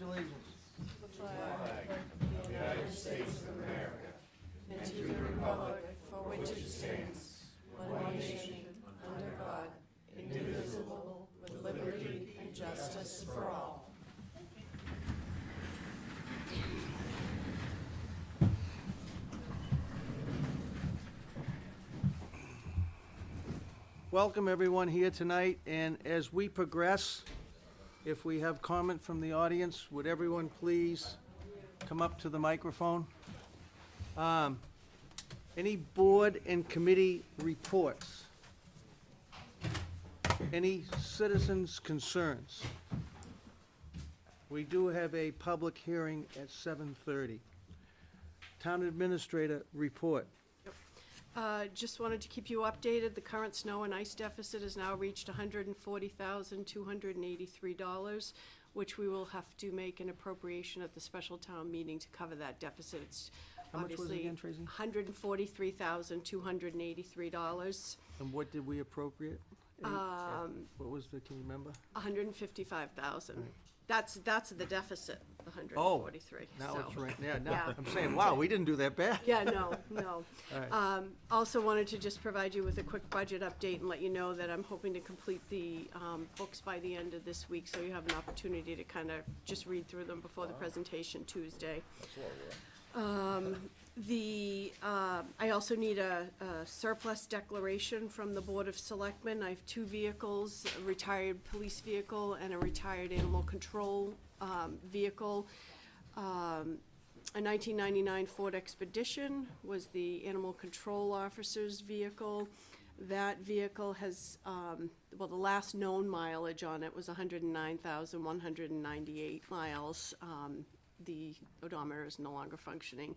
allegiance. The United States of America, and to the republic for which it stands, one nation, under God, indivisible, with liberty and justice for all. Welcome everyone here tonight, and as we progress, if we have comment from the audience, would everyone please come up to the microphone? Any board and committee reports? Any citizens' concerns? We do have a public hearing at 7:30. Town Administrator report. Just wanted to keep you updated. The current snow and ice deficit has now reached $140,283, which we will have to make an appropriation at the special town meeting to cover that deficit. It's How much was it obviously again, Tracy? $143,283. And what did we appropriate? What was the, can you remember? $155,000. Right. That's the deficit, the Oh, 143. now so. it's right, yeah, now, Yeah. I'm saying, wow, we didn't do that bad. Yeah, no. All right. Also wanted to just provide you with a quick budget update and let you know that I'm hoping to complete the books by the end of this week, so you have an opportunity to kind of just read through them before the presentation Tuesday. I also need a surplus declaration from the Board of Selectmen. I have two vehicles, a retired police vehicle and a retired animal control vehicle. A 1999 Ford Expedition was the animal control officer's vehicle. That vehicle has, the last known mileage on it was 109,198 miles. The odometer is no longer functioning.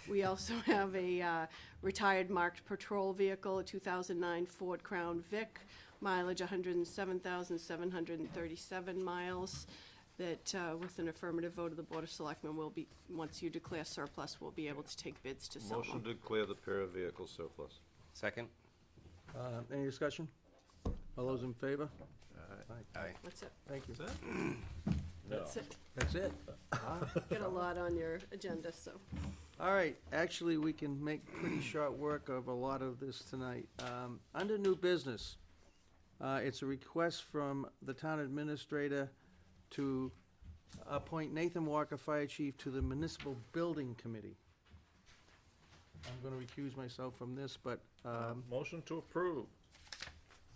We also have a retired marked patrol vehicle, a 2009 Ford Crown Vic, mileage 107,737 miles, that with an affirmative vote of the Board of Selectmen will be, once you declare surplus, we'll be able to take bids to sell them. Motion to declare the pair of vehicles surplus. Second? Any discussion? All those in favor? Aye. That's it. Thank you. That's it. That's it? Got a lot on your agenda, so. All right, actually, we can make pretty short work of a lot of this tonight. Under new business, it's a request from the town administrator to appoint Nathan Walker, Fire Chief, to the Municipal Building Committee. I'm gonna recuse myself from this, but, Motion to approve.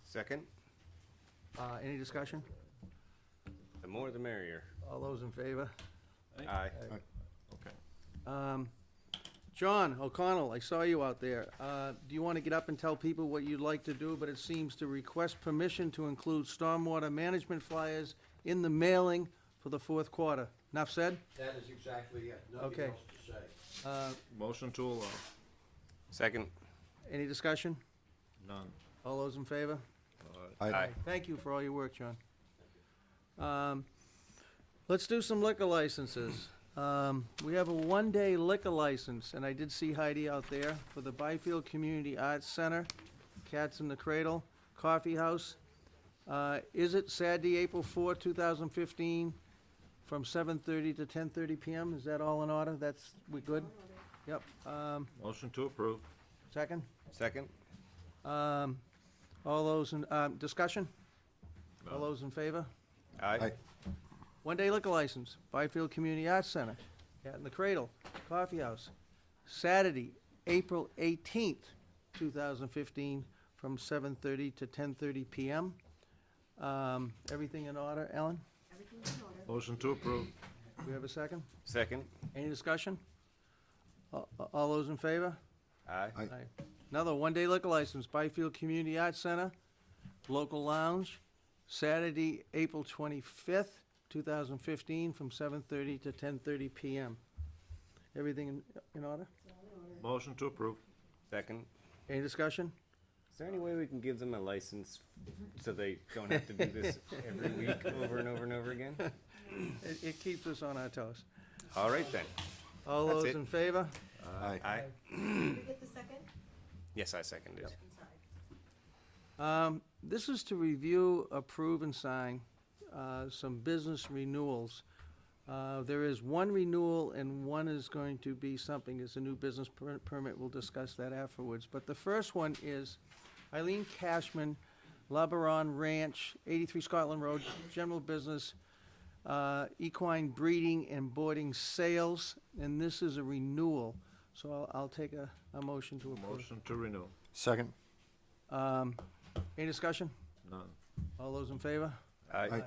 Second? any discussion? The more the merrier. All those in favor? Aye. Okay. John O'Connell, I saw you out there. Do you want to get up and tell people what you'd like to do? But it seems to request permission to include stormwater management flyers in the mailing for the fourth quarter. Enough said? That is exactly it. Okay. Nothing else to say. Motion to allow. Second? Any discussion? None. All those in favor? Aye. Thank you for all your work, John. Let's do some liquor licenses. We have a one-day liquor license, and I did see Heidi out there, for the Byfield Community Arts Center, Cats in the Cradle, Coffee House. Is it Saturday, April 4, 2015, from 7:30 to 10:30 p.m.? Is that all in order? We good? Yep. Motion to approve. Second? Second? All those in, discussion? All those in favor? Aye. One-day liquor license, Byfield Community Arts Center, Cat in the Cradle, Coffee House, Saturday, April 18th, 2015, from 7:30 to 10:30 p.m. Everything in order, Ellen? Everything's in order. Motion to approve. Do we have a second? Second? Any discussion? All those in favor? Aye. Aye. Another one-day liquor license, Byfield Community Arts Center, Local Lounge, Saturday, April 25th, 2015, from 7:30 to 10:30 p.m. Everything in order? Motion to approve. Second? Any discussion? Is there any way we can give them a license so they don't have to do this every week over and over and over again? It keeps us on our toes. All right then. All That's those it. in favor? Aye. Did you get the second? Yes, I seconded. I'm sorry. This is to review, approve, and sign some business renewals. There is one renewal and one is going to be something, it's a new business permit, we'll discuss that afterwards. But the first one is Eileen Cashman, LeBaron Ranch, 83 Scotland Road, general business, equine breeding and boarding sales, and this is a renewal. So I'll take a motion to approve. Motion to renew. Second. Any discussion? None. All those in favor? Aye.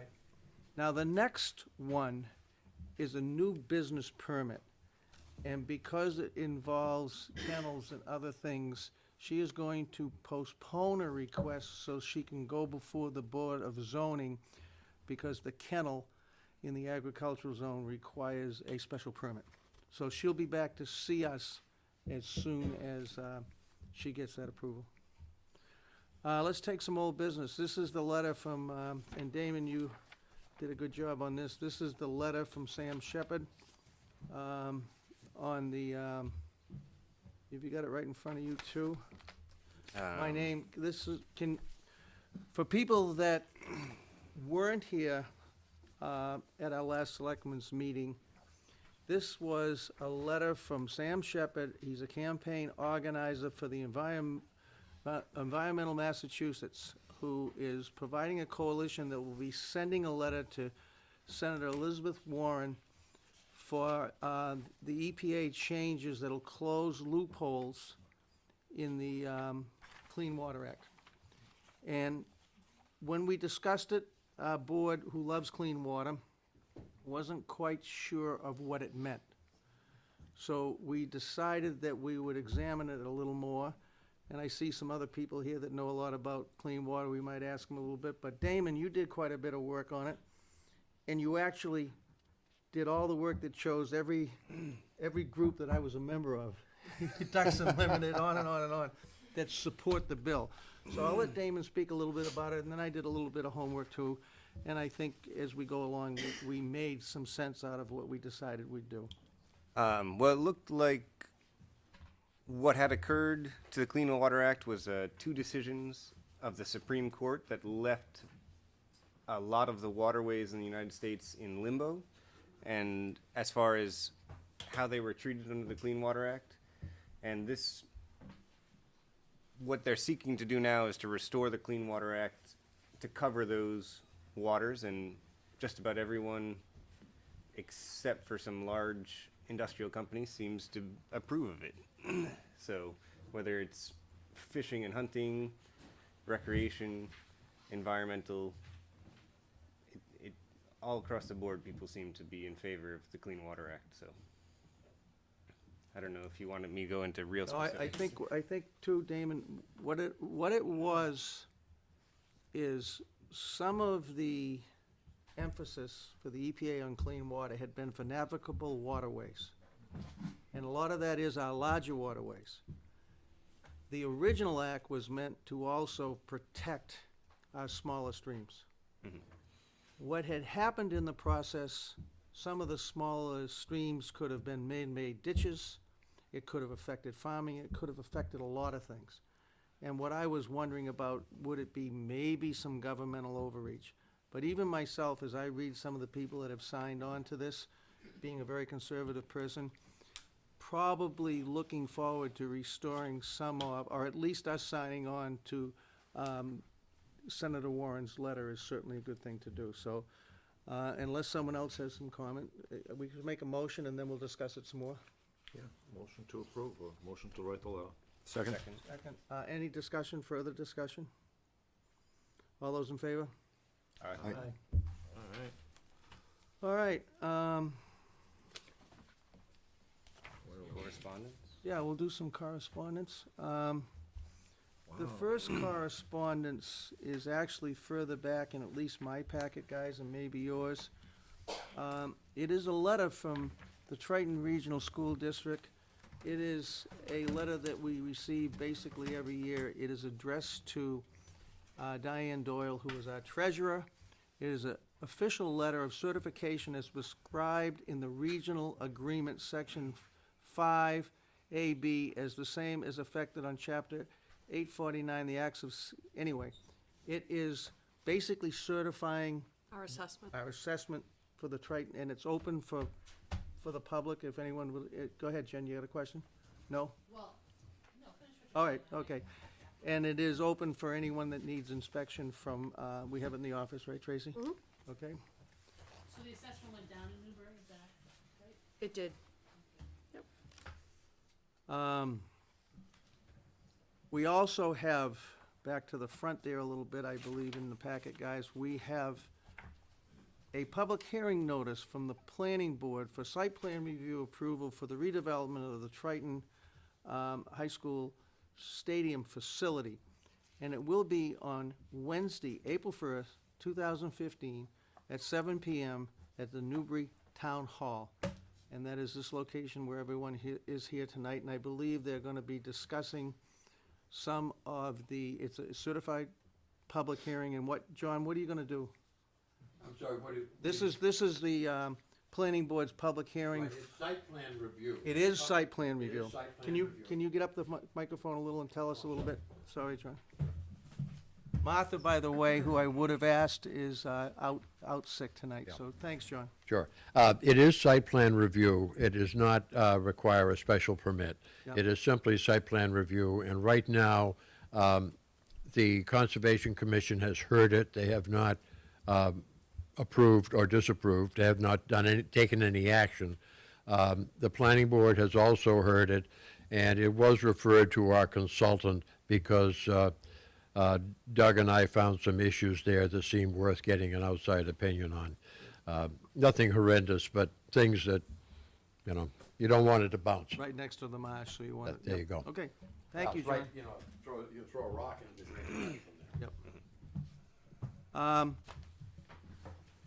Now, the next one is a new business permit. And because it involves kennels and other things, she is going to postpone a request so she can go before the Board of Zoning because the kennel in the agricultural zone requires a special permit. So she'll be back to see us as soon as she gets that approval. Let's take some old business. This is the letter from, and Damon, you did a good job on this. This is the letter from Sam Shepherd on the, have you got it right in front of you too? My name, this is, for people that weren't here at our last selectmen's meeting, this was a letter from Sam Shepherd. He's a campaign organizer for the Environmental Massachusetts, who is providing a coalition that will be sending a letter to Senator Elizabeth Warren for the EPA changes that'll close loopholes in the Clean Water Act. And when we discussed it, our board, who loves clean water, wasn't quite sure of what it meant. So we decided that we would examine it a little more. And I see some other people here that know a lot about clean water. We might ask them a little bit. But Damon, you did quite a bit of work on it. And you actually did all the work that chose every group that I was a member of. Ducks Unlimited, on and on and on, that support the bill. So I'll let Damon speak a little bit about it, and then I did a little bit of homework too. And I think as we go along, we made some sense out of what we decided we'd do. Well, it looked like what had occurred to the Clean Water Act was two decisions of the Supreme Court that left a lot of the waterways in the United States in limbo, and as far as how they were treated under the Clean Water Act. And this, what they're seeking to do now is to restore the Clean Water Act to cover those waters, and just about everyone except for some large industrial companies seems to approve of it. So whether it's fishing and hunting, recreation, environmental, it all across the board, people seem to be in favor of the Clean Water Act. So I don't know if you wanted me to go into real No, specifics. I think too, Damon, what it was is some of the emphasis for the EPA on clean water had been for navigable waterways. And a lot of that is our larger waterways. The original act was meant to also protect our smaller streams. Mhm. What had happened in the process, some of the smaller streams could have been man-made ditches. It could have affected farming. It could have affected a lot of things. And what I was wondering about, would it be maybe some governmental overreach? But even myself, as I read some of the people that have signed on to this, being a very conservative person, probably looking forward to restoring some of, or at least us signing on to Senator Warren's letter is certainly a good thing to do. So unless someone else has some comment, we can make a motion and then we'll discuss it some more. Yeah. Motion to approve or motion to write the letter. Second. Second. Any discussion, further discussion? All those in favor? Aye. Aye. All right. All right, Correspondence? yeah, we'll do some correspondence. The Wow. first correspondence is actually further back in at least my packet, guys, and maybe yours. It is a letter from the Triton Regional School District. It is a letter that we receive basically every year. It is addressed to Diane Doyle, who is our treasurer. It is an official letter of certification as prescribed in the Regional Agreement, Section 5AB, as the same as affected on Chapter 849, the Acts of, anyway. It is basically certifying Our assessment. our assessment for the Triton, and it's open for the public, if anyone will, go ahead, Jen, you got a question? No? Well, no, finish what you're All right, okay. And it is open for anyone that needs inspection from, we have it in the office, right, Tracy? Mhm. Okay. So the assessment went down in Newbury, is that right? It did. We also have, back to the front there a little bit, I believe in the packet, guys, we have a public hearing notice from the planning board for site plan review approval for the redevelopment of the Triton High School Stadium facility. And it will be on Wednesday, April 1st, 2015, at 7 PM at the Newbury Town Hall. And that is this location where everyone is here tonight, and I believe they're gonna be discussing some of it's a certified public hearing, and what, John, what are you gonna do? I'm sorry, what is? This is the planning board's public hearing. Right, it's site plan review. It is site plan It is review. site plan Can you, review. can you get up the microphone a little and tell us a little bit? Sorry, John. Martha, by the way, who I would have asked, is out sick tonight, so thanks, John. Sure. It is site plan review. It does not require a special permit. Yep. It is simply site plan review, and right now, the Conservation Commission has heard it. They have not approved or disapproved. They have not taken any action. The planning board has also heard it, and it was referred to our consultant because Doug and I found some issues there that seemed worth getting an outside opinion on. Nothing horrendous, but things that, you don't want it to bounce. Right next to the marsh, so you want it. There you yep. go. Okay, thank you, It's right, John. you throw a rock in it, it's right from there. Yep.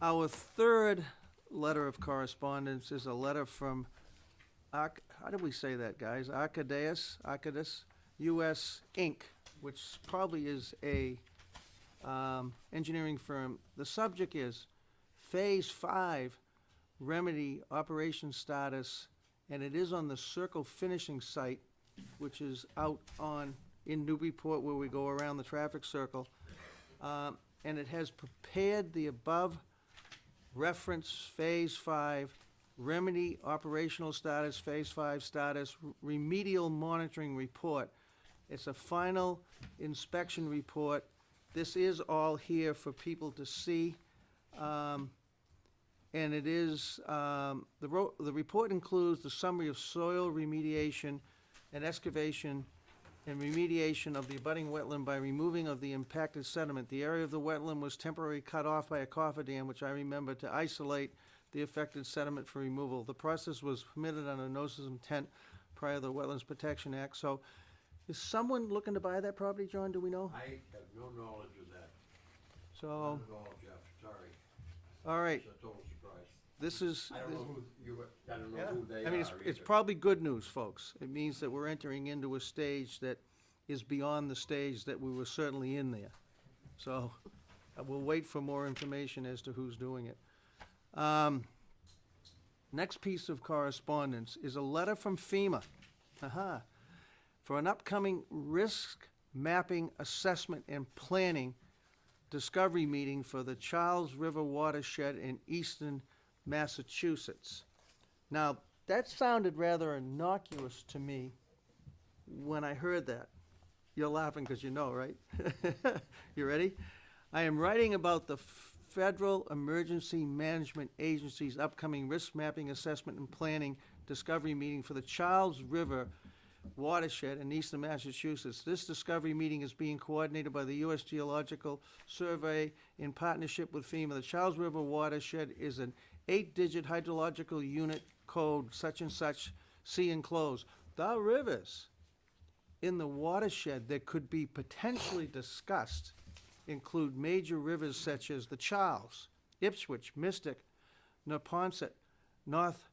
Our third letter of correspondence is a letter from, how did we say that, guys? Arcadis, US Inc., which probably is a engineering firm. The subject is Phase 5 remedy operation status, and it is on the Circle Finishing site, which is out in Newburyport, where we go around the traffic circle. And it has prepared the above reference Phase 5 remedy operational status, Phase 5 status, remedial monitoring report. It's a final inspection report. This is all here for people to see. And it is, the report includes the summary of soil remediation and excavation and remediation of the abutting wetland by removing of the impacted sediment. The area of the wetland was temporarily cut off by a cofferdam, which I remember, to isolate the affected sediment for removal. The process was permitted under notice of intent prior to the Wetlands Protection Act. So is someone looking to buy that property, John, do we know? I have no knowledge of that. So, Not at all, Jeff, sorry. all right, It's a total surprise. this is. I don't know who I don't know who they I are mean, it's either. probably good news, folks. It means that we're entering into a stage that is beyond the stage that we were certainly in there. So, we'll wait for more information as to who's doing it. Next piece of correspondence is a letter from FEMA. For an upcoming risk mapping assessment and planning discovery meeting for the Charles River watershed in eastern Massachusetts. Now, that sounded rather innocuous to me when I heard that. You're laughing because you know, right? You ready? I am writing about the Federal Emergency Management Agency's upcoming risk mapping assessment and planning discovery meeting for the Charles River watershed in eastern Massachusetts. This discovery meeting is being coordinated by the U.S. Geological Survey in partnership with FEMA. The Charles River watershed is an 8-digit hydrological unit code, such and such, see enclosed. The rivers in the watershed that could be potentially discussed include major rivers such as the Charles, Ipswich, Mystic, Neponset, North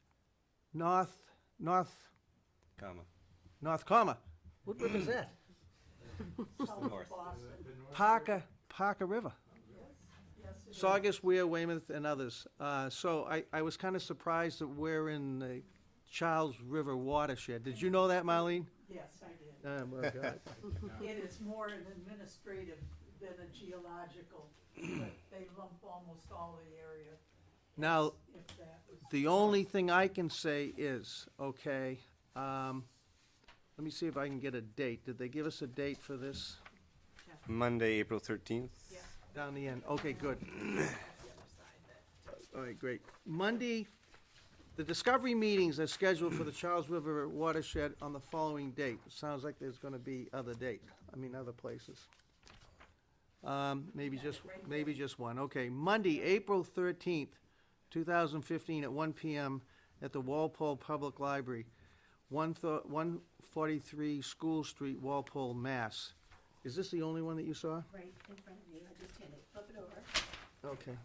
Comma. What river is that? North. Parker River. Saugus, Weir, Weymouth, and others. So I was kind of surprised that we're in the Charles River watershed. Did you know that, Marlene? Yes, I did. Oh, my God. It is more an administrative than a geological, but they lump almost all the area Now, if that was. the only thing I can say is, okay, let me see if I can get a date. Did they give us a date for this? Monday, April 13th. Down the end, okay, good. All right, great. Monday, the discovery meetings are scheduled for the Charles River watershed on the following date. It sounds like there's gonna be other other places. Maybe just one, okay. Monday, April 13th, 2015, at 1 PM at the Walpole Public Library, 143 School Street, Walpole, Mass. Is this the only one that you saw? Right in front of you, I just had it, flip it over. Okay.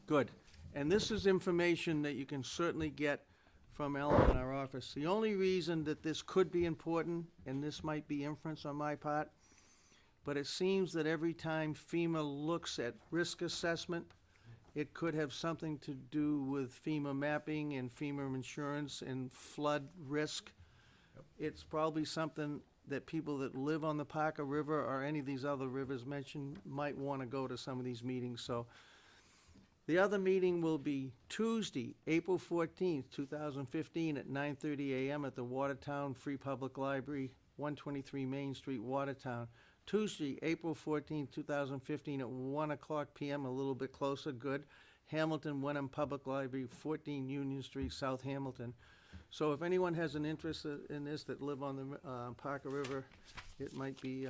Good. And this is information that you can certainly get from Ellen in our office. The only reason that this could be important, and this might be inference on my part, but it seems that every time FEMA looks at risk assessment, it could have something to do with FEMA mapping and FEMA insurance and flood risk. It's probably something that people that live on the Parker River or any of these other rivers mentioned might want to go to some of these meetings, so. The other meeting will be Tuesday, April 14th, 2015, at 9:30 a.m. at the Watertown Free Public Library, 123 Main Street, Watertown. Tuesday, April 14th, 2015, at 1 o'clock p.m., a little bit closer, good. Hamilton Wenham Public Library, 14 Union Street, South Hamilton. So if anyone has an interest in this that live on the Parker River, it might be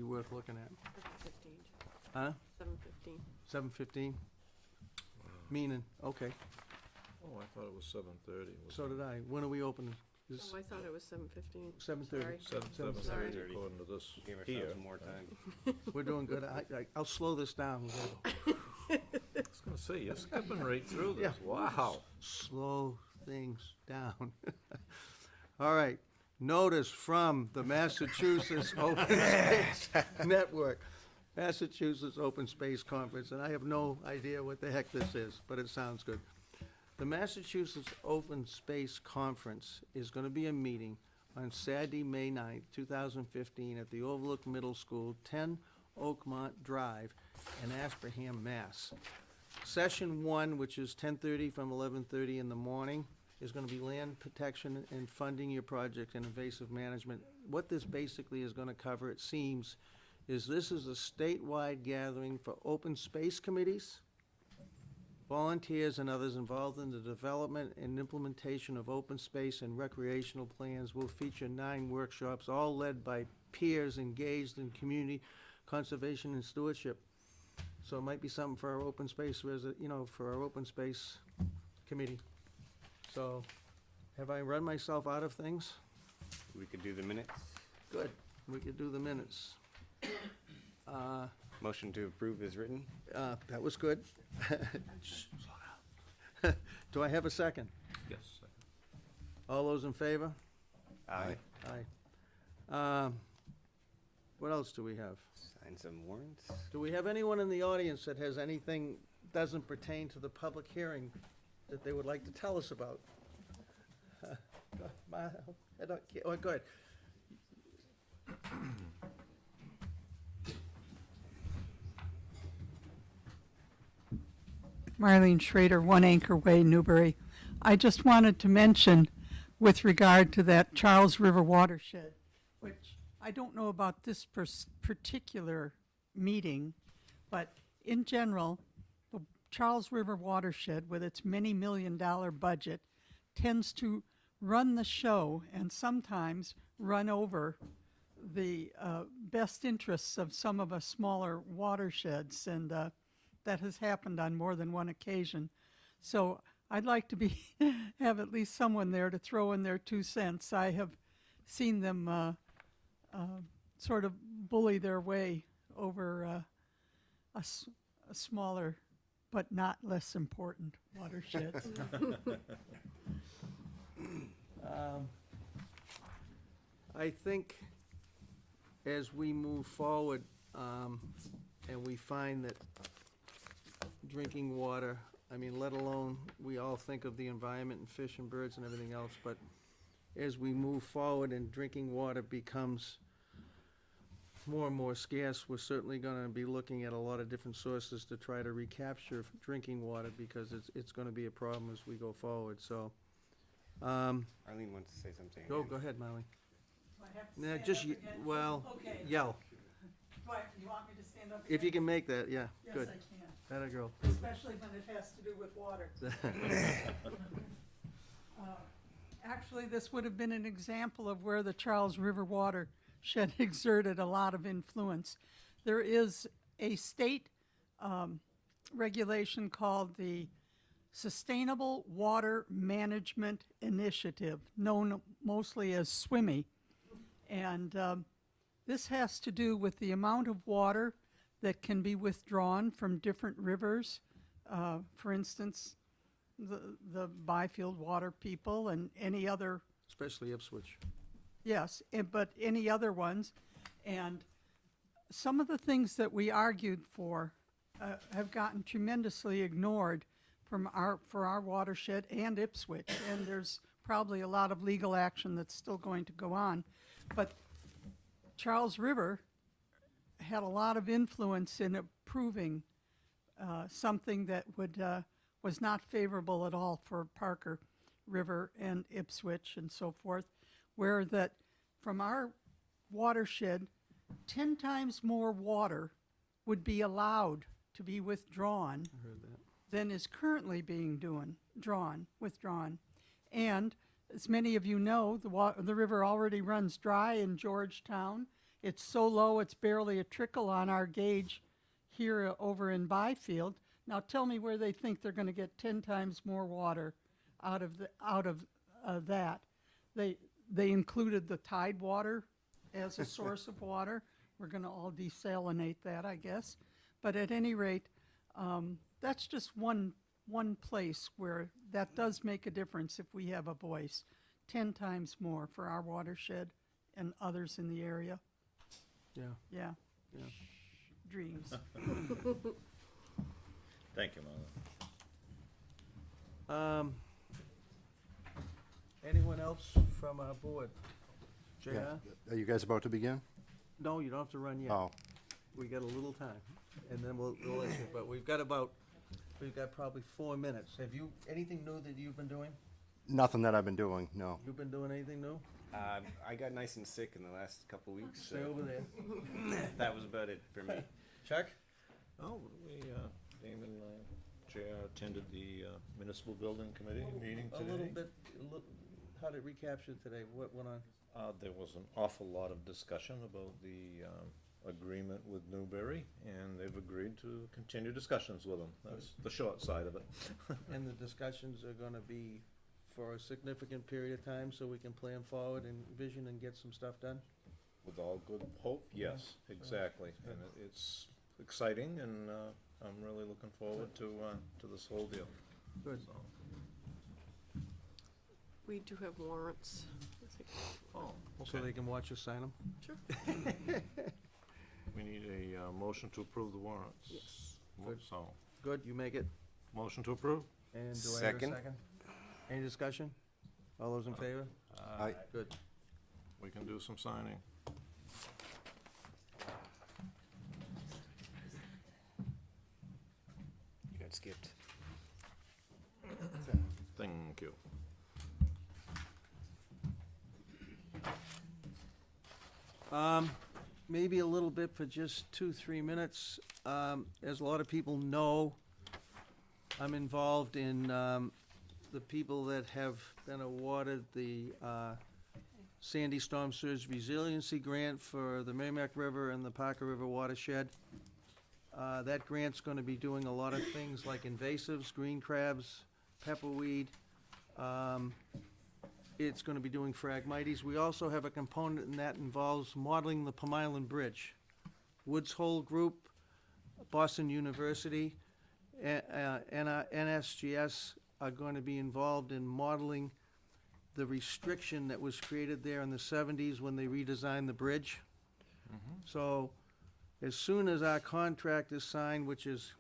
worth looking at. 7:15. Huh? 7:15. 7:15? Meaning, okay, Oh, I thought it was 7:30. so did I. When are we opening? Is Oh, I thought it was 7:15. 7:30? Sorry. 7:30 Sorry. according to this Give here. ourselves more time. We're doing good. I'll slow this down. I was gonna say, you're skipping right through this. Wow. Slow things down. All right. Notice from the Massachusetts Open Space Network, Massachusetts Open Space Conference, and I have no idea what the heck this is, but it sounds good. The Massachusetts Open Space Conference is gonna be a meeting on Saturday, May 9th, 2015, at the Overlook Middle School, 10 Oakmont Drive in Ashburnham, Mass. Session 1, which is 10:30 from 11:30 in the morning, is gonna be land protection and funding your project and invasive management. What this basically is gonna cover, it seems, is this is a statewide gathering for open space committees, volunteers and others involved in the development and implementation of open space and recreational plans. Will feature 9 workshops, all led by peers engaged in community conservation and stewardship. So it might be something for our open space, for our open space committee. So, have I run myself out of things? We could do the minutes. Good, we could do the minutes. Motion to approve is written. That was good. Shh, slow down. Do I have a second? Yes. All those in favor? Aye. Aye. What else do we have? Sign some warrants. Do we have anyone in the audience that has anything, doesn't pertain to the public hearing, that they would like to tell us about? I don't, oh, go ahead. Marlene Schrader, One Anchor Way, Newbury. I just wanted to mention, with regard to that Charles River watershed, which I don't know about this particular meeting, but in general, the Charles River watershed, with its many $million budget, tends to run the show and sometimes run over the best interests of some of us smaller watersheds, and that has happened on more than one occasion. So I'd like to have at least someone there to throw in their 2 cents. I have seen them sort of bully their way over a smaller but not less important watersheds. I think as we move forward, and we find that drinking water, I mean, let alone, we all think of the environment and fish and birds and everything else, but as we move forward and drinking water becomes more and more scarce, we're certainly gonna be looking at a lot of different sources to try to recapture drinking water, because it's gonna be a problem as we go forward, so. Arlene wants to say something. Go again. ahead, Molly. Do I have to No, stand just, up again? well, Okay. yell. You want me to stand up? If you can make that, yeah, Yes, good. I can, That a girl. especially when it has to do with water. Actually, this would have been an example of where the Charles River watershed exerted a lot of influence. There is a state regulation called the Sustainable Water Management Initiative, known mostly as SWIMMY. And this has to do with the amount of water that can be withdrawn from different rivers. For instance, the Byfield water people and any other, Especially Ipswich. yes, but any other ones. And some of the things that we argued for have gotten tremendously ignored for our watershed and Ipswich. And there's probably a lot of legal action that's still going to go on. But Charles River had a lot of influence in approving something that was not favorable at all for Parker River and Ipswich and so forth, where that from our watershed, 10 times more water would be allowed to be withdrawn I heard that. than is currently being withdrawn. And as many of you know, the river already runs dry in Georgetown. It's so low, it's barely a trickle on our gauge here over in Byfield. Now tell me where they think they're going to get 10 times more water out of that. They included the tide water as a source of water. We're going to all desalinate that, I guess. But at any rate, that's just one place where that does make a difference if we have a voice. 10 times more for our watershed and others in the area. Yeah, Yeah. yeah. Dreams. Thank you, Marlon. Anyone else from our board? JR? Are you guys about to begin? No, you don't have to run yet. Oh, We got a little time, and then we'll let you, but we've got probably 4 minutes. Have you, anything new that you've been doing? nothing that I've been doing, no. You've been doing anything new? I got nice and sick in the last couple weeks. So Stay over there. that was about it for me. Chuck? Oh, Dame and JR attended the municipal building committee meeting A today. little bit, how did it recapture today? What went on? There was an awful lot of discussion about the agreement with Newbury, and they've agreed to continue discussions with them. That's the short side of it. And the discussions are gonna be for a significant period of time, so we can plan forward and vision and get some stuff done? With all good hope, yes, exactly. And it's exciting, and I'm really looking forward to this whole deal. Good. So, We do have warrants. I think. oh, So okay. they can watch us sign them? Sure. We need a motion to approve the warrants. Yes. Good. So, Good, you make it. motion to approve? And do I hear a Second. second? Any discussion? All those in favor? Aye. Good. We can do some signing. You got skipped. Thank you. Maybe a little bit for just 2-3 minutes. As a lot of people know, I'm involved in the people that have been awarded the Sandy Storm Surge Resiliency Grant for the Merrimack River and the Parker River watershed. That grant's gonna be doing a lot of things like invasives, green crabs, pepperweed. It's gonna be doing phragmites. We also have a component in that involves modeling the Plum Island Bridge. Woods Hole Group, Boston University, NSGS are going to be involved in modeling the restriction that was created there in the 70s when they redesigned the bridge. So as soon as our contract is signed, which is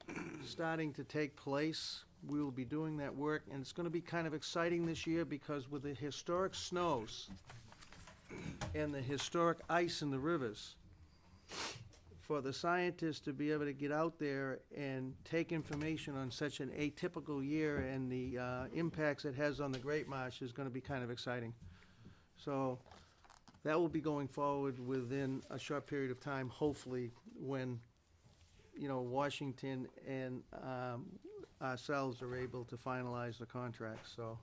starting to take place, we will be doing that work. And it's going to be kind of exciting this year because with the historic snows and the historic ice in the rivers, for the scientists to be able to get out there and take information on such an atypical year and the impacts it has on the Great Marsh is gonna be kind of exciting. So that will be going forward within a short period of time, hopefully, when, Washington and ourselves are able to finalize the contract, so.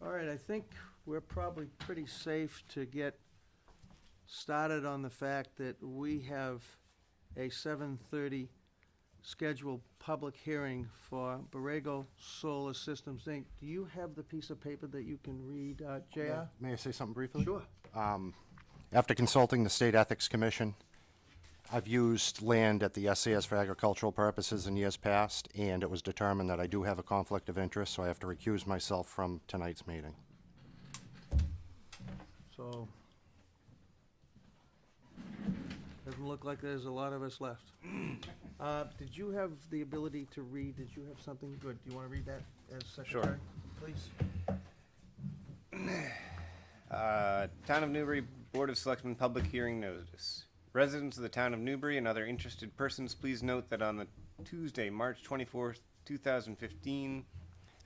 All right, I think we're probably pretty safe to get started on the fact that we have a 7:30 scheduled public hearing for Borrego Solar Systems, Inc. Do you have the piece of paper that you can read, JR? May I say something briefly? Sure. After consulting the State Ethics Commission, I've used land at the SAS for agricultural purposes in years past, and it was determined that I do have a conflict of interest, so I have to recuse myself from tonight's meeting. So, doesn't look like there's a lot of us left. Did you have the ability to read, did you have something good? Do you want to read that as secretary? Please. Town of Newbury Board of Selectmen Public Hearing Notice. Residents of the town of Newbury and other interested persons, please note that on the Tuesday, March 24th, 2015,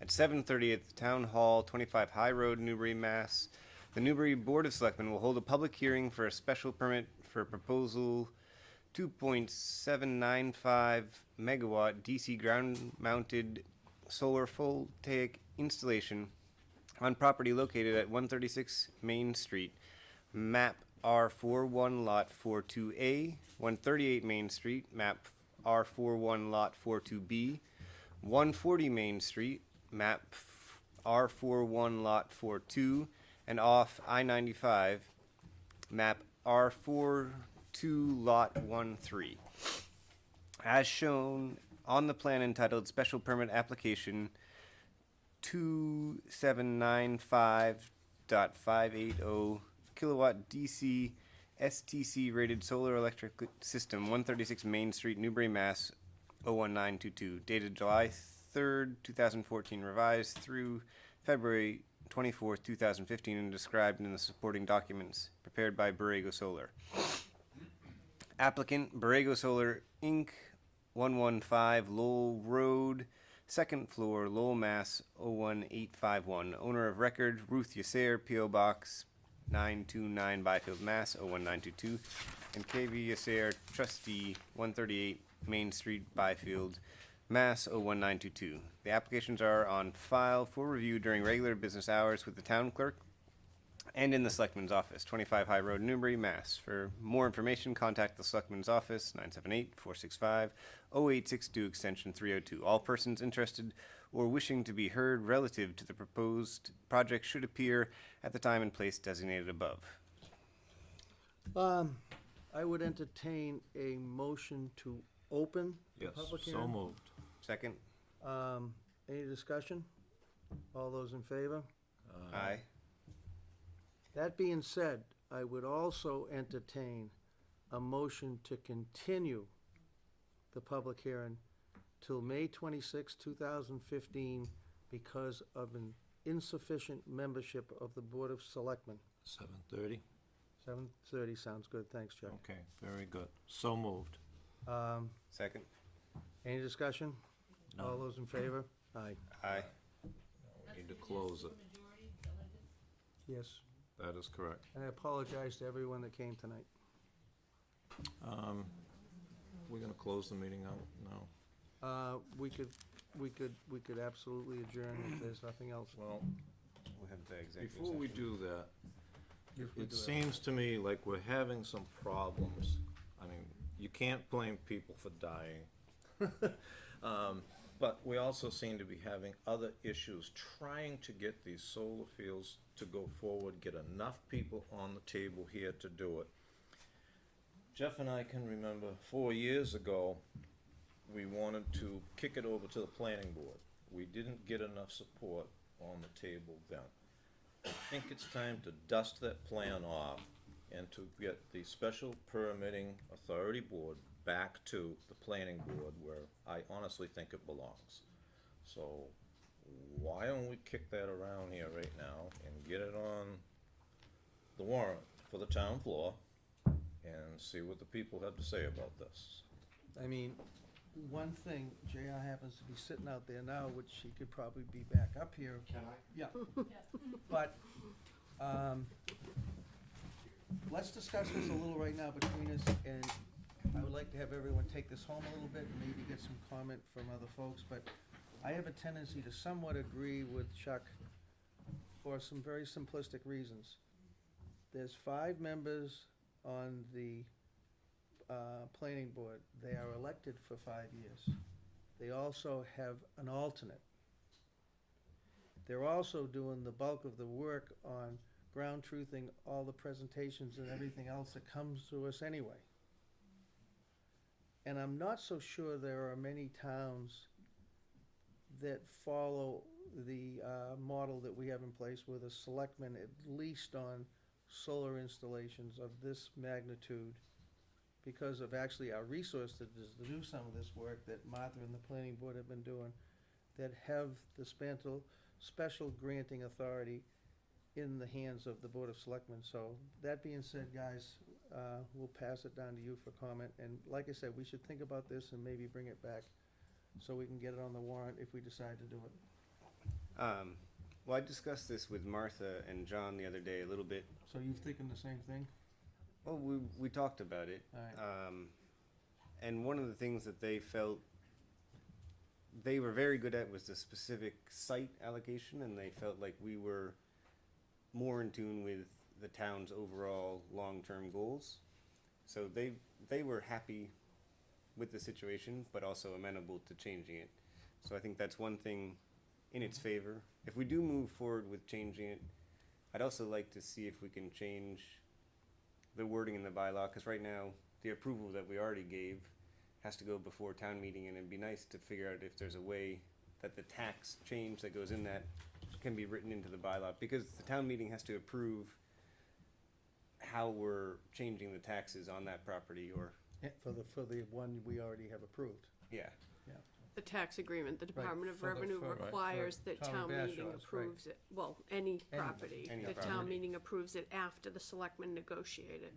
at 7:30 at the Town Hall, 25 High Road, Newbury, Mass., the Newbury Board of Selectmen will hold a public hearing for a special permit for proposal 2.795 megawatt DC ground-mounted solar voltaic installation on property located at 136 Main Street, map R41 lot 42A, 138 Main Street, map R41 lot 42B, 140 Main Street, map R41 lot 42, and off I-95, map R42 lot 13. As shown on the plan entitled Special Permit Application 2795.580 kilowatt DC STC rated solar electric system, 136 Main Street, Newbury, Mass. 01922, dated July 3rd, 2014, revised through February 24th, 2015, and described in the supporting documents prepared by Borrego Solar. Applicant, Borrego Solar, Inc., 115 Lowell Road, second floor, Lowell, Mass. 01851. Owner of record, Ruth Yasser, P.O. Box 929 Byfield, Mass. 01922. And K.V. Yasser, trustee, 138 Main Street, Byfield, Mass. 01922. The applications are on file for review during regular business hours with the town clerk and in the Selectman's office, 25 High Road, Newbury, Mass. For more information, contact the Selectman's office, 978-465-0862, extension 302. All persons interested or wishing to be heard relative to the proposed project should appear at the time and place designated above. I would entertain a motion to open the Yes, public so hearing. moved. Second? Any discussion? All those in favor? Aye. That being said, I would also entertain a motion to continue the public hearing till May 26, 2015, because of an insufficient membership of the Board of Selectmen. 7:30? 7:30 sounds good, thanks, Chuck. Okay, very good. So moved. Second? Any discussion? All those in favor? Aye. Aye. We need to close it. Majority, is that what it is? Yes. That is correct. And I apologize to everyone that came tonight. We're gonna close the meeting out now. We could absolutely adjourn if there's nothing else. Well, We'll have the executive before we session. do that, If we it do that. seems to me like we're having some problems. I mean, you can't blame people for dying. But we also seem to be having other issues, trying to get these solar fields to go forward, get enough people on the table here to do it. Jeff and I can remember 4 years ago, we wanted to kick it over to the planning board. We didn't get enough support, on the table then. I think it's time to dust that plan off and to get the Special Permitting Authority Board back to the Planning Board where I honestly think it belongs. So why don't we kick that around here right now and get it on the warrant for the town floor and see what the people have to say about this? I mean, one thing, JR happens to be sitting out there now, which he could probably be back up here. Can I? Yeah, Yes. but, let's discuss this a little right now between us, and I would like to have everyone take this home a little bit and maybe get some comment from other folks, but I have a tendency to somewhat agree with Chuck for some very simplistic reasons. There's 5 members on the planning board. They are elected for 5 years. They also have an alternate. They're also doing the bulk of the work on ground truthing all the presentations and everything else that comes to us anyway. And I'm not so sure there are many towns that follow the model that we have in place with a selectman, at least on solar installations of this magnitude, because of actually our resource to do some of this work that Martha and the planning board have been doing, that have the special granting authority in the hands of the Board of Selectmen. So that being said, guys, we'll pass it down to you for comment. And like I said, we should think about this and maybe bring it back so we can get it on the warrant if we decide to do it. Well, I discussed this with Martha and John the other day a little bit. So you thinking the same thing? Well, we talked about it. All right. And one of the things that they felt they were very good at was the specific site allocation, and they felt like we were more in tune with the town's overall long-term goals. So they were happy with the situation, but also amenable to changing it. So I think that's one thing in its favor. If we do move forward with changing it, I'd also like to see if we can change the wording in the bylaw, because right now, the approval that we already gave has to go before town meeting, and it'd be nice to figure out if there's a way that the tax change that goes in that can be written into the bylaw, because the town meeting has to approve how we're changing the taxes on that property, or, For the one we already have approved. yeah. The tax agreement, the Department of for the- Revenue for- requires for that Tommy town Bashaw's, meeting right. approves it. Well, any property. Any The town property. meeting approves it after the selectmen negotiate it.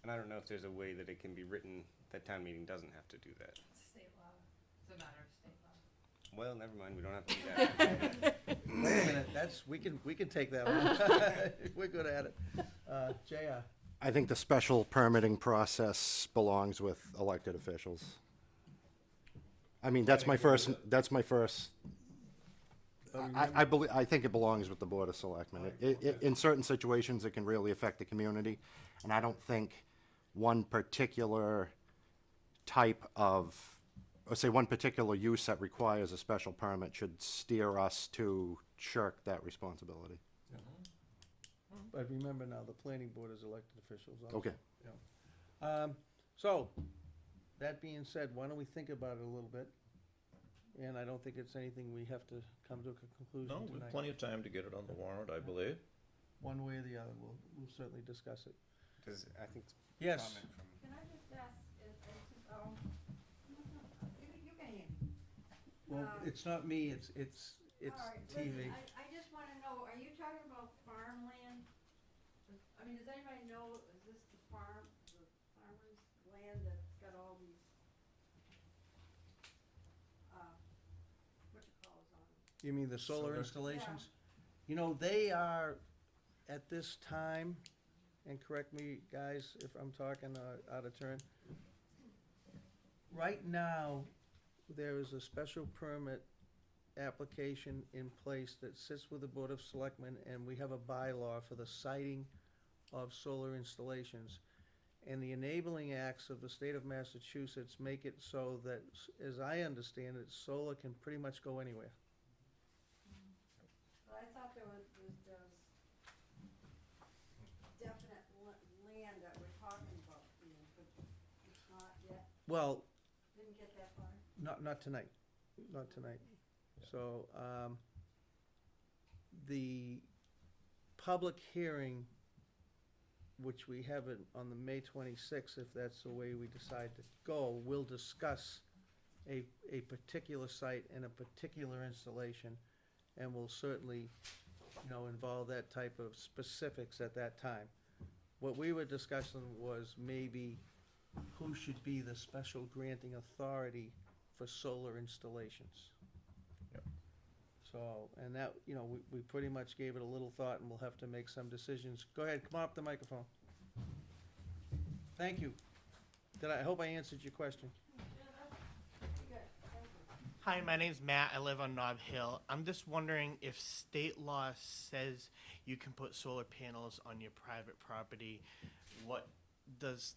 And I don't know if there's a way that it can be written that town meeting doesn't have to do that. State law. It's a matter of state law. Well, never mind, we don't have to do that. Wait a minute, we can take that one. We're good at it. JR? I think the special permitting process belongs with elected officials. I mean, that's my first, I think it belongs with the Board of Selectmen. In certain situations, it can really affect the community, and I don't think one particular type of, or say one particular use that requires a special permit should steer us to shirk that responsibility. But remember now, the planning board is elected officials also. Okay. So, that being said, why don't we think about it a little bit? And I don't think it's anything we have to come to a conclusion No, tonight. we've plenty of time to get it on the warrant, I believe. One way or the other, we'll certainly discuss it. Does, I think, Yes, comment from, Can I just ask, you can hear me. well, it's not me, it's All right, TV. listen, I just wanna know, are you talking about farmland? I mean, does anybody know, is this the farmer's land that's got all these, what you call it on? You mean the solar Solar. installations? You know, they are, at this time, and correct me, guys, if I'm talking out of turn. Right now, there is a special permit application in place that sits with the Board of Selectmen, and we have a bylaw for the siting of solar installations. And the enabling acts of the state of Massachusetts make it so that, as I understand it, solar can pretty much go anywhere. Well, I thought there was definite land that we're talking about, but it's not yet, Well, didn't get that far. not tonight, not tonight. So, the public hearing, which we have it on the May 26th, if that's the way we decide to go, will discuss a particular site and a particular installation, and will certainly, involve that type of specifics at that time. What we were discussing was maybe who should be the special granting authority for solar installations. Yep. So, and that, we pretty much gave it a little thought, and we'll have to make some decisions. Go ahead, come on up the microphone. Thank you. I hope I answered your question. Hi, my name's Matt. I live on Nob Hill. I'm just wondering if state law says you can put solar panels on your private property. What is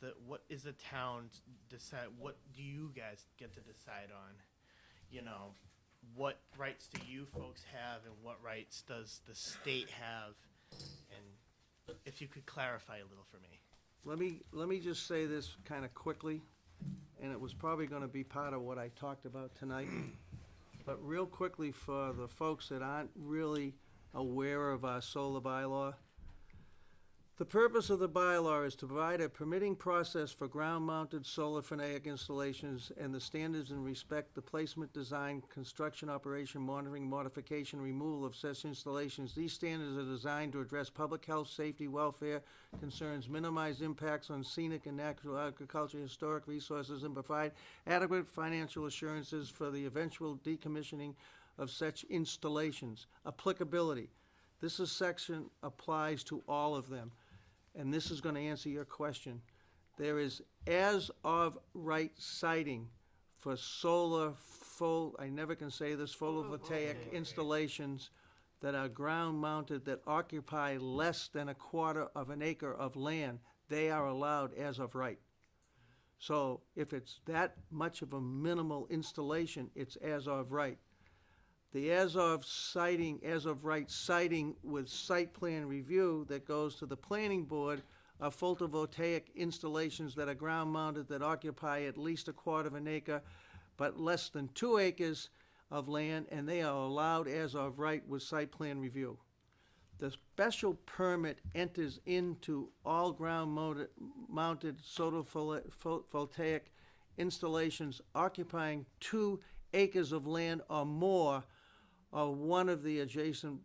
the town decide? What do you guys get to decide on? What rights do you folks have, and what rights does the state have? And if you could clarify a little for me. Let me just say this kind of quickly, and it was probably gonna be part of what I talked about tonight. But real quickly, for the folks that aren't really aware of our solar bylaw, the purpose of the bylaw is to provide a permitting process for ground-mounted solar photovoltaic installations and the standards and respect the placement, design, construction, operation, monitoring, modification, removal of such installations. These standards are designed to address public health, safety, welfare concerns, minimize impacts on scenic and natural agriculture, historic resources, and provide adequate financial assurances for the eventual decommissioning of such installations. Applicability. This section applies to all of them, and this is going to answer your question. There is as of right siting for solar I never can say this, photovoltaic installations that are ground mounted that occupy less than a quarter of an acre of land. They are allowed as of right. So if it's that much of a minimal installation, it's as of right. The as of right siting with site plan review that goes to the planning board are photovoltaic installations that are ground mounted that occupy at least a quarter of an acre, but less than 2 acres of land, and they are allowed as of right with site plan review. The special permit enters into all ground-mounted photovoltaic installations occupying 2 acres of land or more, or one of the adjacent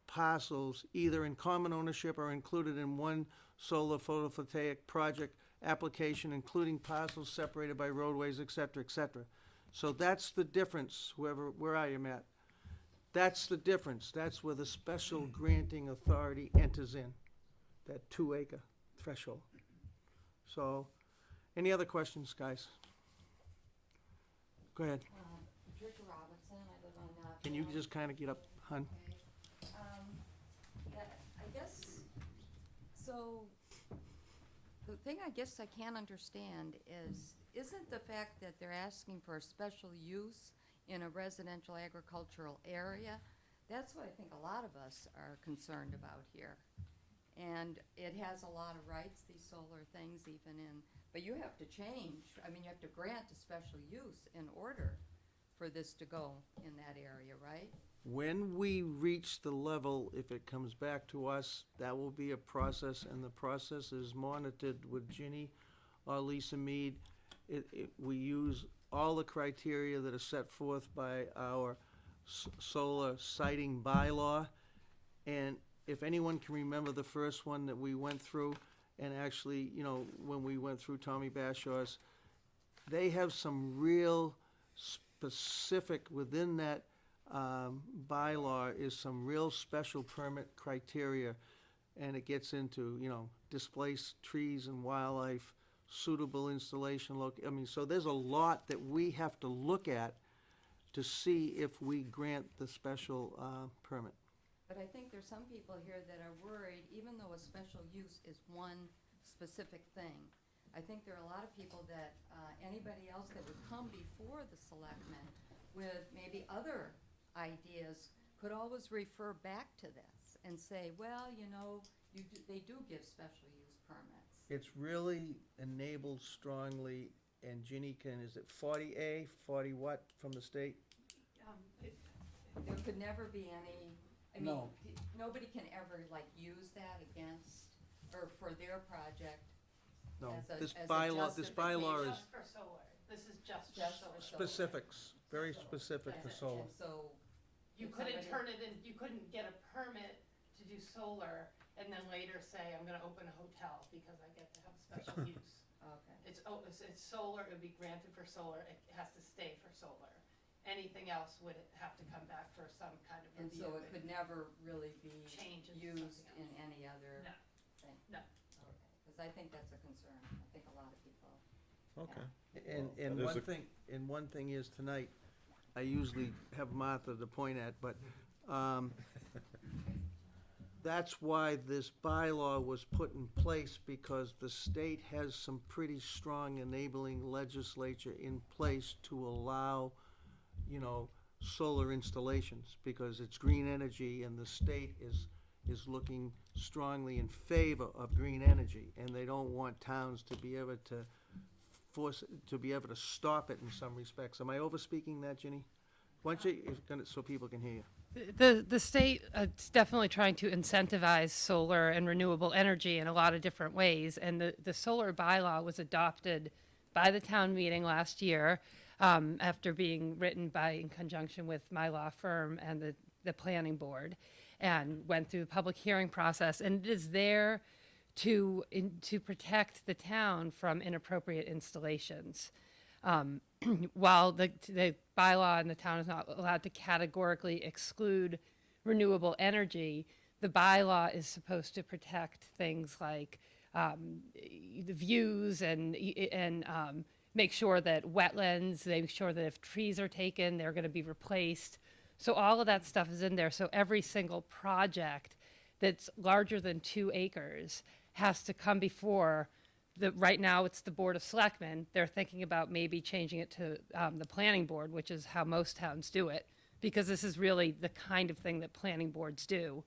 parcels, either in common ownership or included in one solar photovoltaic project application, including parcels separated by roadways, et cetera, et cetera. So that's the difference, where are you, Matt? That's the difference. That's where the special granting authority enters in, that 2 acre threshold. So, any other questions, guys? Go ahead. Patricia Robinson, I live on Nob Can you Hill. just kind of get up, hun? Okay. Yeah, I guess, so, the thing I guess I can't understand is, isn't the fact that they're asking for a special use in a residential agricultural area, that's what I think a lot of us are concerned about here. And it has a lot of rights, these solar things, even in, but you have to change, I mean, you have to grant a special use in order for this to go in that area, right? When we reach the level, if it comes back to us, that will be a process, and the process is monitored with Ginny or Lisa Mead. We use all the criteria that are set forth by our solar siting bylaw. And if anyone can remember the first one that we went through, and actually, when we went through Tommy Bashaw's, they have some real specific, within that bylaw is some real special permit criteria, and it gets into, displaced trees and wildlife, suitable installation so there's a lot that we have to look at to see if we grant the special permit. But I think there's some people here that are worried, even though a special use is one specific thing. I think there are a lot of people that, anybody else that would come before the selectmen with maybe other ideas could always refer back to this and say, well, they do give special use permits. It's really enabled strongly, and Ginny is it 40A, 40 what from the state? There could never be any I mean, No. nobody can ever like use that against, or for their project No, as a, this as a bylaw, this bylaw justification. is Just for solar. This is just for Just solar. for solar. specifics, very specific for And- solar. And so. You if couldn't somebody- turn it in, you couldn't get a permit to do solar and then later say, I'm gonna open a hotel because I get to have a special use. Okay. It's solar, it would be granted for solar, it has to stay for solar. Anything else would have to come back for some kind of And review. so it could never really be Change into used something in any other No. thing? No. Okay, because I think that's a concern. I think a lot of people. Okay. And Well, that is one thing is tonight, I usually have Martha to point at, but, that's why this bylaw was put in place, because the state has some pretty strong enabling legislature in place to allow, you know, solar installations, because it's green energy, and the state is looking strongly in favor of green energy, and they don't want towns to be able to to be able to stop it in some respects. Am I over-speaking that, Ginny? Why don't you, so people can hear you? The state is definitely trying to incentivize solar and renewable energy in a lot of different ways, and the solar bylaw was adopted by the town meeting last year, after being written in conjunction with my law firm and the planning board, and went through the public hearing process, and it is there to protect the town from inappropriate installations. While the bylaw in the town is not allowed to categorically exclude renewable energy, the bylaw is supposed to protect things like the views and make sure that wetlands, make sure that if trees are taken, they're going to be replaced. So all of that stuff is in there. So every single project that's larger than 2 acres has to come before right now it's the Board of Selectmen. They're thinking about maybe changing it to the Planning Board, which is how most towns do it, because this is really the kind of thing that planning boards do,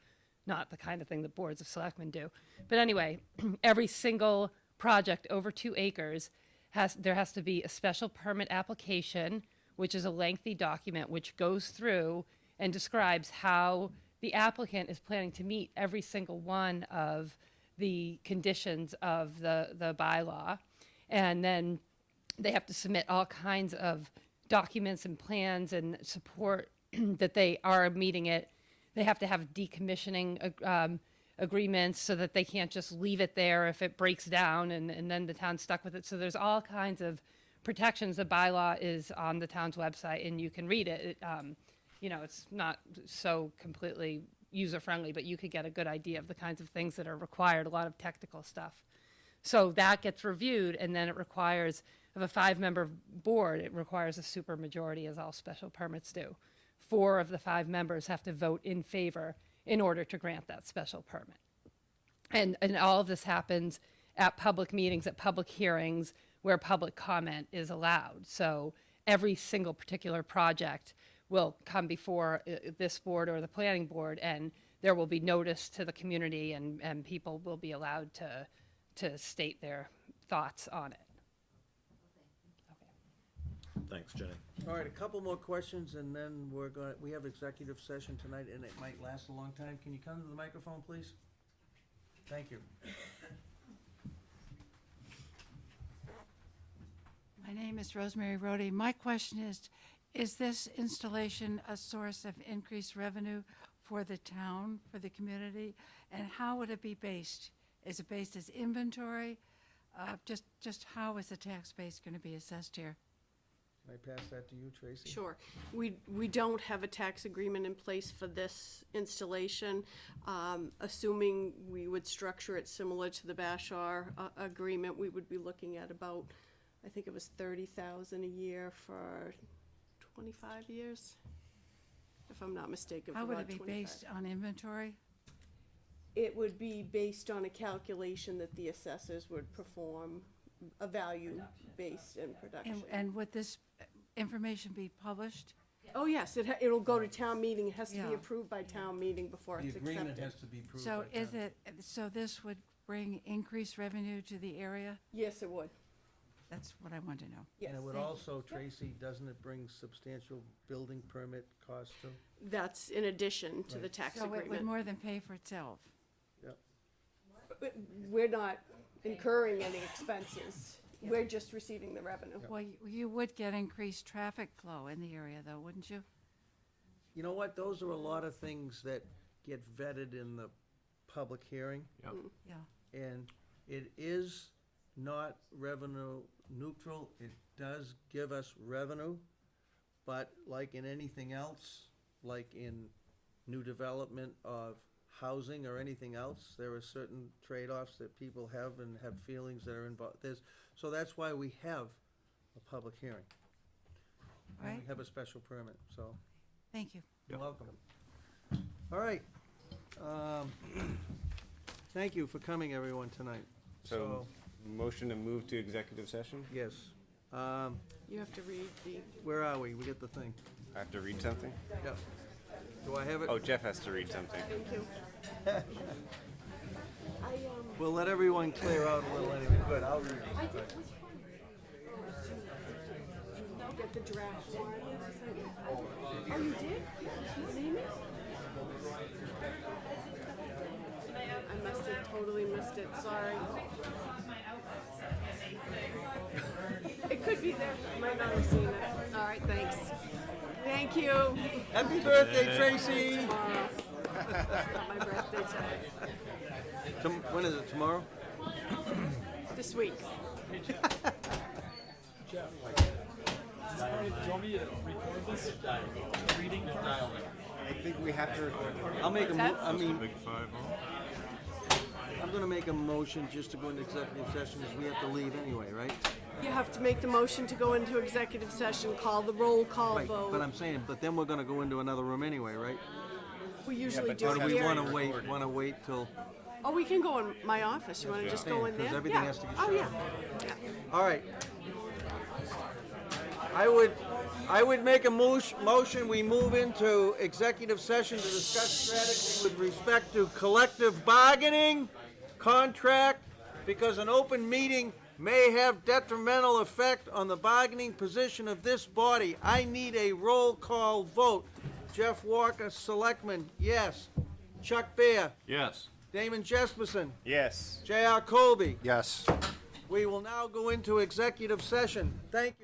not the kind of thing that boards of selectmen do. But anyway, every single project over 2 acres there has to be a special permit application, which is a lengthy document which goes through and describes how the applicant is planning to meet every single one of the conditions of the bylaw. And then they have to submit all kinds of documents and plans and support that they are meeting it. They have to have decommissioning agreements so that they can't just leave it there if it breaks down and then the town's stuck with it. So there's all kinds of protections. The bylaw is on the town's website and you can read it. You know, it's not so completely user-friendly, but you could get a good idea of the kinds of things that are required, a lot of technical stuff. So that gets reviewed, and then it requires, of a 5-member board, it requires a supermajority, as all special permits do. 4 of the 5 members have to vote in favor in order to grant that special permit. And all of this happens at public meetings, at public hearings, where public comment is allowed. So every single particular project will come before this board or the planning board, and there will be notice to the community, and people will be allowed to state their thoughts on it. Thanks, Jenny. All right, a couple more questions, and then we have executive session tonight, and it might last a long time. Can you come to the microphone, please? Thank you. My name is Rosemary Rhodey. My question is this installation a source of increased revenue for the town, for the community? And how would it be based? Is it based as inventory? Just how is the tax base going to be assessed here? Can I pass that to you, Tracy? Sure. We don't have a tax agreement in place for this installation. Assuming we would structure it similar to the Bashar agreement, we would be looking at about, I think it was $30,000 a year for 25 years, if I'm not mistaken. How for would about it be 25. based on inventory? It would be based on a calculation that the assessors would perform, a value based in production. And would this information be published? Oh, yes, it'll go to town meeting. It has to be Yeah. approved by town meeting before The it's agreement accepted. has to be approved So by is town. so this would bring increased revenue to the area? Yes, it would. That's what I want to know. Yes. And it would Thank you. also, Tracy, doesn't it bring substantial building permit costs too? That's in addition to the tax So it would agreement. more than pay for itself. We're not incurring any expenses. We're just receiving the revenue. Well, you would get increased traffic flow in the area, though, wouldn't you? You know what, those are a lot of things that get vetted in the public hearing. Yeah. And it is not revenue neutral. It does give us revenue, but like in anything else, like in new development of housing or anything else, there are certain trade-offs that people have and have feelings that are involved. So that's why we have a public hearing. And Right. we have a special permit, so Thank you. you're welcome. All right. Thank you for coming, everyone, tonight. So, motion to move to executive session? Yes. You have to read the, Where are we? We get the thing. I have to read something? Yep. Do I have it? Oh, Jeff has to read something. thank you. We'll let everyone clear out a little anyway. Good, I'll read I it. did, was fun. Get the draft warrant. Oh, you did? Name it? I must have totally missed it, sorry. It could be there, I might not have seen it. All right, thanks. Thank you. Happy birthday, Tracy! Tomorrow. Not my birthday today. When is it, tomorrow? This week. I think we have to record. I'll make a, What's that? I'm gonna make a motion just to go into executive session, because we have to leave anyway, right? You have to make the motion to go into executive session, call the roll call Right, but vote. I'm saying, but then we're gonna go into another room anyway, right? We usually but do Or it do we here. wanna wait till, Oh, we can go in my office. You wanna just go in there? Because everything Yeah. has to get Oh, shut yeah. off. Yeah. all right. I would make a motion, we move into executive session to discuss strategy with respect to collective bargaining, contract, because an open meeting may have detrimental effect on the bargaining position of this body. I need a roll call vote. Jeff Walker, Selectman, yes. Chuck Bear, Yes. Damon Jesperson, Yes. J.R. Colby. Yes. We will now go into executive session. Thank you.